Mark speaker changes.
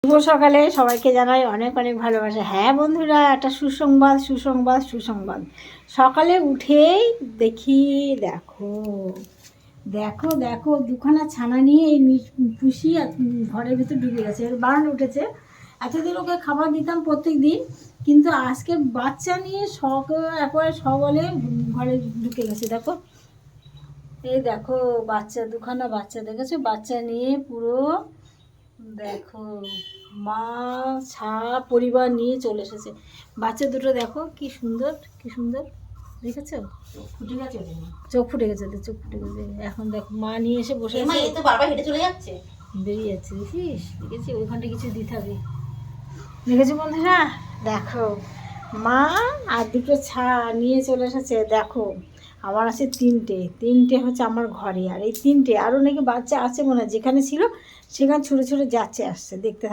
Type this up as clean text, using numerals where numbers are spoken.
Speaker 1: শুভ সকালে সবাইকে জানাই অনেক অনেক ভালোবাসা। হ্যাঁ বন্ধুরা, একটা সুসংবাদ। সকালে উঠেই দেখি, দেখো দেখো দেখো দুখানা ছানা নিয়ে এই পুষি ঘরের ভিতর ঢুকে গেছে। এর বারান্দায় উঠেছে। এতদিন ওকে খাবার দিতাম প্রত্যেক দিন, কিন্তু আজকে বাচ্চা নিয়ে একবারে সবলে ঘরে ঢুকে গেছে। দেখো, এই দেখো বাচ্চা, দুখানা বাচ্চা দেখেছো, বাচ্চা নিয়ে পুরো দেখো মা পরিবার নিয়ে চলে এসেছে। বাচ্চা দুটো দেখো কি সুন্দর, কি সুন্দর দেখেছো? চোখ ফুটে গেছে। এখন দেখো মা নিয়ে এসে বসে আছে।
Speaker 2: তো বারবার হেঁটে চলে যাচ্ছে,
Speaker 1: বেরিয়ে যাচ্ছে। দেখিস, দেখেছি ওইখানটা কিছু দিতে হবে। দেখেছো বন্ধুরা, দেখো মা আর দুটো নিয়ে চলে এসেছে। দেখো আমার আছে তিনটে হচ্ছে আমার ঘরে, আর এই তিনটে আরও নাকি বাচ্চা আছে মনে হয়, যেখানে ছিল সেখানে ছুটে ছুটে যাচ্ছে আসছে। দেখতে